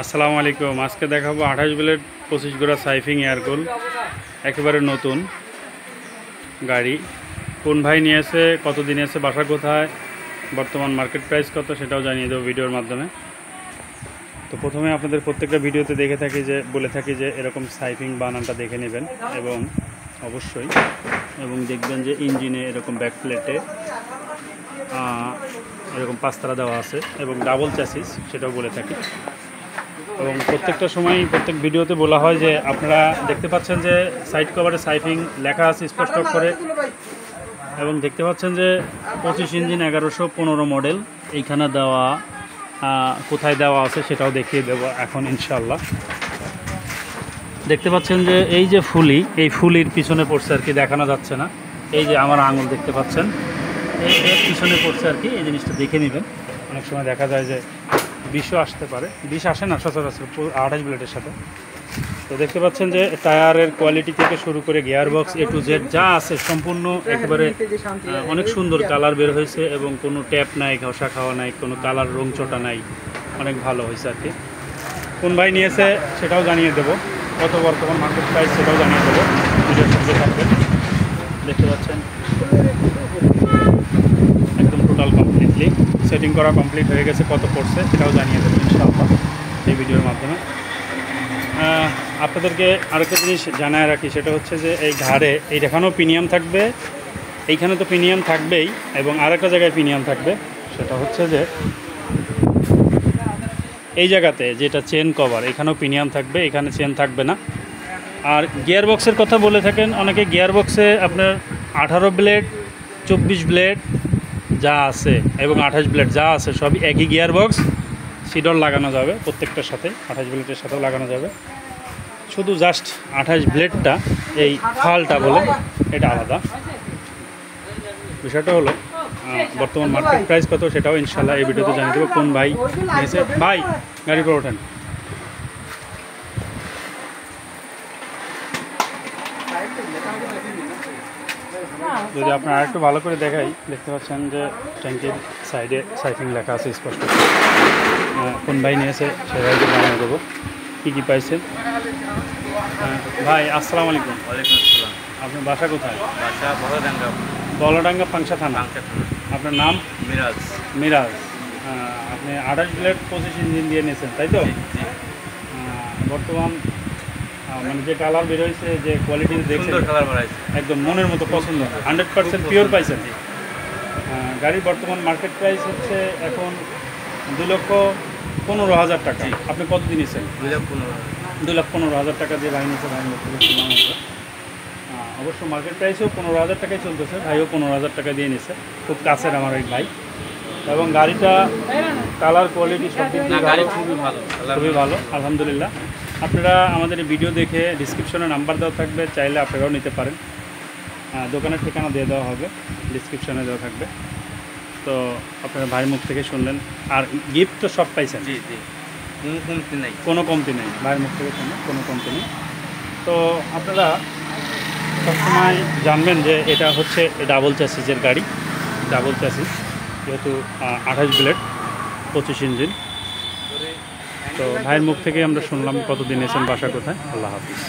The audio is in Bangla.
আসসালামু আলাইকুম। আজকে দেখাবো 28 ব্লেড 25 গোড়া সাইফিং এয়ারকুল, একেবারে নতুন গাড়ি। কোন ভাই নিয়েছে, কতদিন এসে, বাসা কোথায়, বর্তমান মার্কেট প্রাইস কত, সেটাও জানিয়ে দেবো ভিডিওর মাধ্যমে। তো প্রথমে আপনাদের প্রত্যেকটা ভিডিওতে বলে থাকি যে এরকম সাইফিং বানানটা দেখে নেবেন এবং অবশ্যই দেখবেন যে ইঞ্জিনে এরকম ব্যাক প্লেটে এরকম পাঁচতারা দেওয়া আছে এবং ডাবল চ্যাসিস, সেটাও বলে থাকি। এবং প্রত্যেকটা সময় প্রত্যেক ভিডিওতে বলা হয় যে আপনারা দেখতে পাচ্ছেন যে সাইড কভারে সাইফিং লেখা আছে স্পষ্ট করে, এবং দেখতে পাচ্ছেন যে 25 ইঞ্জিন 1115 মডেল এইখানে দেওয়া, কোথায় দেওয়া আছে সেটাও দেখিয়ে দেবো এখন ইনশাল্লাহ। দেখতে পাচ্ছেন যে এই যে ফুলি, এই ফুলির পিছনে পড়ছে আর কি, দেখানো যাচ্ছে না। এই যে আমার আঙুল দেখতে পাচ্ছেন, এর পিছনে পড়ছে আর কি। এই জিনিসটা দেখে নেবেন, অনেক সময় দেখা যায় যে বিষও আসতে পারে, বিষ আসে না সচরাচর 28 ব্লেডের সাথে। তো দেখতে পাচ্ছেন যে টায়ারের কোয়ালিটি থেকে শুরু করে gear box A to Z যা আছে সম্পূর্ণ একেবারে অনেক সুন্দর কালার বের হয়েছে, এবং কোনো ট্যাপ নাই, ঘষা খাওয়া নাই, কোনো কালার রং চটা নাই, অনেক ভালো হয়েছে আর কি। কোন ভাই নিয়েছে সেটাও জানিয়ে দেবো, কত বর্তমান মার্কেট প্রাইস সেটাও জানিয়ে দেবো, ভিডিওর সঙ্গে থাকবে। দেখতে পাচ্ছেন একদম টোটাল কমপ্লিটলি সেটিং করা কমপ্লিট হয়ে গেছে, কত পড়ছে সেটাও জানিয়ে দেবো ইনশাআল্লাহ এই ভিডিওর মাধ্যমে। আপনাদেরকে আরেকটা জিনিস জানায় রাখি, সেটা হচ্ছে যে এই ঘাড়ে এই দেখানো প্রিমিয়াম থাকবে, এইখানে তো প্রিমিয়াম থাকবেই, এবং আরেকটা জায়গায় প্রিমিয়াম থাকবে, সেটা হচ্ছে যে এই জায়গাতে যেটা চেন কভার, এখানেও প্রিমিয়াম থাকবে, এখানে চেন থাকবে না। আর গিয়ার বক্সের কথা বলে থাকেন অনেকে, গিয়ার বক্সে আপনার 18 ব্লেড 24 ব্লেড যা আছে এবং 28 ব্লেড যা আছে সবই একই গিয়ার বক্স, সিডর লাগানো যাবে প্রত্যেকটার সাথে, 28 ব্লেডের সাথেও লাগানো যাবে। শুধু জাস্ট 28 ব্লেডটা এই ফালটা বলে এটা আলাদা। বিষয়টা হলো বর্তমান মার্কেট প্রাইস কত সেটাও ইনশাল্লাহ এই ভিডিওতে জানিয়ে দেবো। কোন ভাই নিয়েছে, ভাই গাড়ি করে ওঠেন। যদি আপনার আরেকটু ভালো করে দেখাই, দেখতে পাচ্ছেন যে ট্যাঙ্কির সাইডে সাইফিং লেখা আছে স্পষ্ট। কোন ভাই নিয়েছে সেটাকে জানিয়ে দেবো কী কী পাইছেন। ভাই আসসালামু আলাইকুম। ওয়ালাইকুম আসসালাম। আপনার বাসা কোথায়? বাসা বড়ডাঙ্গা। বলডাঙ্গা পাংশা থানা। আপনার নাম? মিরাজ। মিরাজ। আপনি 28 ব্লেড 25 ইঞ্জিন দিয়ে নিয়েছেন, তাই তো? বর্তমান মানে যে কালার বেরোয়েছে, যে কোয়ালিটি দেখছেন, কালার বাড়াইছে, একদম মনের মতো পছন্দ, 100% পিওর পাইছেন। গাড়ির বর্তমান মার্কেট প্রাইস হচ্ছে এখন 2,15,000 টাকা। আপনি কত দিন নিয়েছেন? 2,15,000 টাকা দিয়ে ভাই নিয়েছে। ভাই নিয়েছে অবশ্য মার্কেট প্রাইসেও 15,000 টাকায় চলতেছে, ভাইও 15,000 টাকা দিয়ে নিয়েছে। খুব কাছের আমার এক ভাই, এবং গাড়িটা কালার কোয়ালিটি সব দিক দিয়ে খুবই ভালো আলহামদুলিল্লাহ। আপনারা আমাদের ভিডিও দেখে ডিসক্রিপশনে নাম্বার দেওয়া থাকবে, চাইলে আপনারাও নিতে পারেন। দোকানের ঠিকানা দিয়ে দেওয়া হবে, ডিসক্রিপশনে দেওয়া থাকবে। তো আপনারা ভাইয়ের মুখ থেকে শুনলেন। আর গিফট তো সব পাইছেন? জি জি, কোনো কমতি নেই, কোনো কমতি নেই, ভাইয়ের মুখ থেকে শুনলেন, কোনো কমতি নেই। তো আপনারা সবসময় জানবেন যে এটা হচ্ছে ডাবল চ্যাসিসের গাড়ি, ডাবল চ্যাসিস, যেহেতু 28 ব্লেড 25 ইঞ্জিন। তো ভাইয়ের মুখ থেকে আমরা শুনলাম কতদিন এসেছেন, বাসা কোথায়। আল্লাহ হাফিজ।